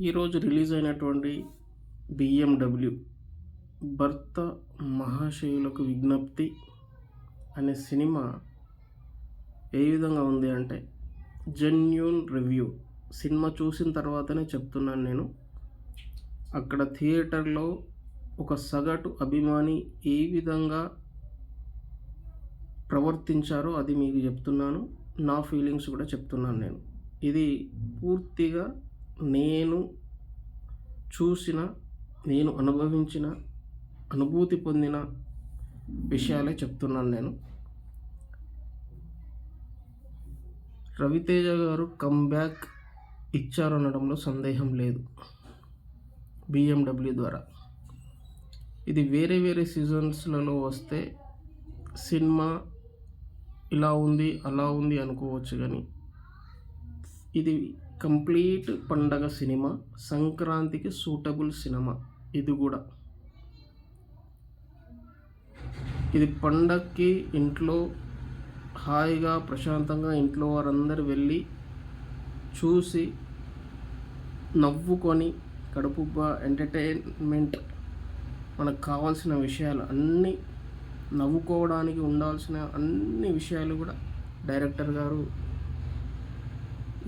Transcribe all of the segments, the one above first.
ఈరోజు రిలీజ్ అయినటువంటి బిఎండబ్ల్యూ భర్త మహాశయులకు విజ్ఞప్తి అనే సినిమా ఏ విధంగా ఉంది అంటే జెన్యూన్ రివ్యూ. సినిమా చూసిన తర్వాతనే చెప్తున్నాను నేను. అక్కడ థియేటర్లో ఒక సగటు అభిమాని ఏ విధంగా ప్రవర్తించారో అది మీకు చెప్తున్నాను. నా ఫీలింగ్స్ కూడా చెప్తున్నాను నేను. ఇది పూర్తిగా నేను చూసిన, నేను అనుభవించిన, అనుభూతి పొందిన విషయాలే చెప్తున్నాను నేను. రవితేజ గారు కమ్బ్యాక్ ఇచ్చారనడంలో సందేహం లేదు బిఎండబ్ల్యూ ద్వారా. ఇది వేరే వేరే సీజన్స్లలో వస్తే సినిమా ఇలా ఉంది అలా ఉంది అనుకోవచ్చు, కానీ ఇది కంప్లీట్ పండగ సినిమా, సంక్రాంతికి సూటబుల్ సినిమా. ఇది కూడా ఇది పండగకి ఇంట్లో హాయిగా ప్రశాంతంగా ఇంట్లో వారందరూ వెళ్ళి చూసి నవ్వుకొని కడుపుబ్బా ఎంటర్టైన్మెంట్, మనకు కావాల్సిన విషయాలు అన్నీ, నవ్వుకోవడానికి ఉండాల్సిన అన్ని విషయాలు కూడా డైరెక్టర్ గారు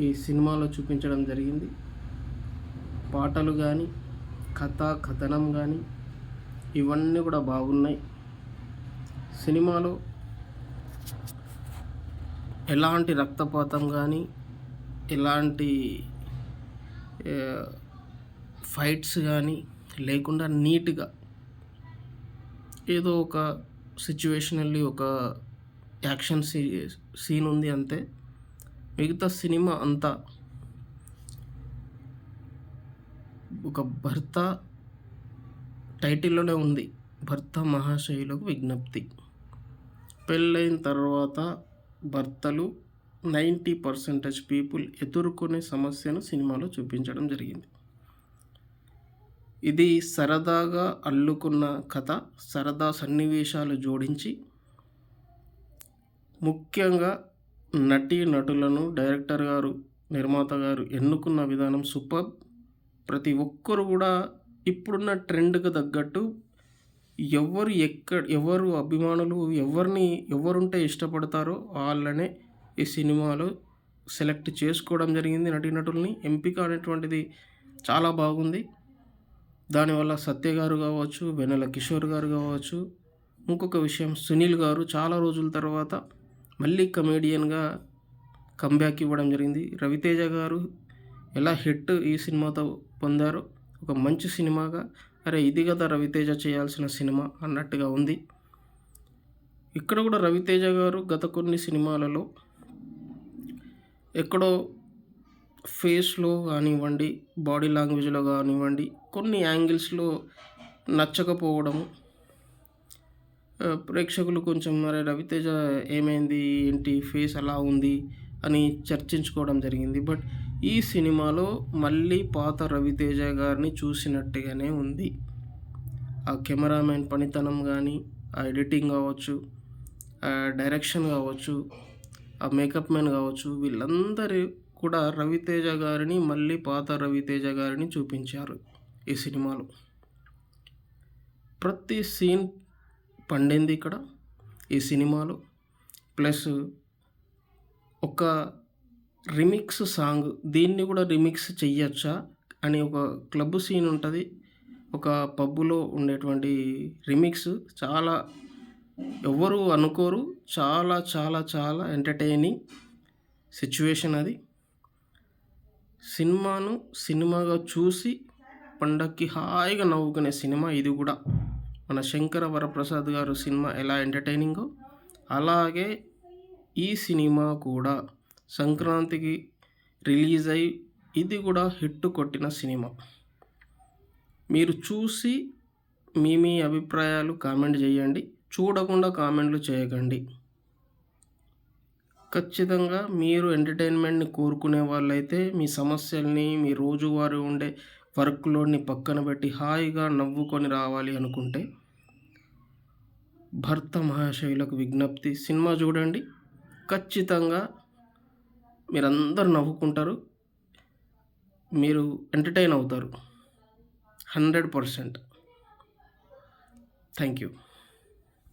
ఈ సినిమాలో చూపించడం జరిగింది. పాటలు కానీ, కథనం కానీ ఇవన్నీ కూడా బాగున్నాయి. సినిమాలో ఎలాంటి రక్తపాతం కానీ, ఎలాంటి ఫైట్స్ కానీ లేకుండా నీట్గా ఏదో ఒక సిచ్యువేషనల్లీ ఒక యాక్షన్ సీన్ ఉంది అంతే. మిగతా సినిమా అంతా ఒక భర్త టైటిల్లోనే ఉంది, భర్త మహాశయులకు విజ్ఞప్తి. పెళ్ళైన తర్వాత భర్తలు 90% పీపుల్ ఎదుర్కొనే సమస్యను సినిమాలో చూపించడం జరిగింది. ఇది సరదాగా అల్లుకున్న కథ, సరదా సన్నివేశాలు జోడించి ముఖ్యంగా నటులను డైరెక్టర్ గారు, నిర్మాత గారు ఎన్నుకున్న విధానం సూపర్. ప్రతి ఒక్కరు కూడా ఇప్పుడున్న ట్రెండ్కి తగ్గట్టు ఎవరు అభిమానులు ఎవరుంటే ఇష్టపడతారో వాళ్ళనే ఈ సినిమాలో సెలెక్ట్ చేసుకోవడం జరిగింది. నటీనటుల్ని ఎంపిక అనేటువంటిది చాలా బాగుంది. దానివల్ల సత్య గారు కావచ్చు, వెన్నెల కిషోర్ గారు కావచ్చు, ఇంకొక విషయం సునీల్ గారు చాలా రోజుల తర్వాత మళ్ళీ కమేడియన్గా కంబ్యాక్ ఇవ్వడం జరిగింది. రవితేజ గారు ఎలా హిట్ ఈ సినిమాతో పొందారో, ఒక మంచి సినిమాగా అరే ఇది కదా రవితేజ చేయాల్సిన సినిమా అన్నట్టుగా ఉంది. ఇక్కడ కూడా రవితేజ గారు గత కొన్ని సినిమాలలో ఎక్కడో ఫేస్లో కానివ్వండి, బాడీ లాంగ్వేజ్లో కానివ్వండి, కొన్ని యాంగిల్స్లో నచ్చకపోవడము, ప్రేక్షకులు కొంచెం మరి రవితేజ ఏమైంది ఏంటి ఫేస్ అలా ఉంది అని చర్చించుకోవడం జరిగింది. బట్ ఈ సినిమాలో మళ్ళీ పాత రవితేజ గారిని చూసినట్టుగానే ఉంది. ఆ కెమెరామెన్ పనితనం కానీ, ఆ ఎడిటింగ్ కావచ్చు, ఆ డైరెక్షన్ కావచ్చు, ఆ మేకప్ మ్యాన్ కావచ్చు, వీళ్ళందరూ కూడా రవితేజ గారిని మళ్ళీ పాత రవితేజ గారిని చూపించారు ఈ సినిమాలో. ప్రతి సీన్ పండింది ఇక్కడ ఈ సినిమాలో. ప్లస్ ఒక రిమిక్స్ సాంగ్, దీన్ని కూడా రిమిక్స్ చెయ్యొచ్చా అని ఒక క్లబ్ సీన్ ఉంటుంది, ఒక పబ్బులో ఉండేటువంటి రిమిక్స్. చాలా ఎవరు అనుకోరు, చాలా చాలా చాలా ఎంటర్టైనింగ్ సిచ్యువేషన్ అది. సినిమాగా చూసి పండక్కి హాయిగా నవ్వుకునే సినిమా ఇది కూడా. మన శంకర వరప్రసాద్ గారు సినిమా ఎలా ఎంటర్టైనింగో అలాగే ఈ సినిమా కూడా సంక్రాంతికి రిలీజ్ అయ్యి ఇది కూడా హిట్ కొట్టిన సినిమా. మీరు చూసి మీ అభిప్రాయాలు కామెంట్ చేయండి, చూడకుండా కామెంట్లు చేయకండి. ఖచ్చితంగా మీరు ఎంటర్టైన్మెంట్ని కోరుకునే వాళ్ళైతే మీ సమస్యల్ని, మీ రోజువారీ ఉండే వర్క్ లోడ్ని పక్కన పెట్టి హాయిగా నవ్వుకొని రావాలి అనుకుంటే భర్త మహాశయులకు విజ్ఞప్తి సినిమా చూడండి. ఖచ్చితంగా మీరందరూ నవ్వుకుంటారు. మీరు ఎంటర్‌టైన్ అవుతారు. 100%. Thank you.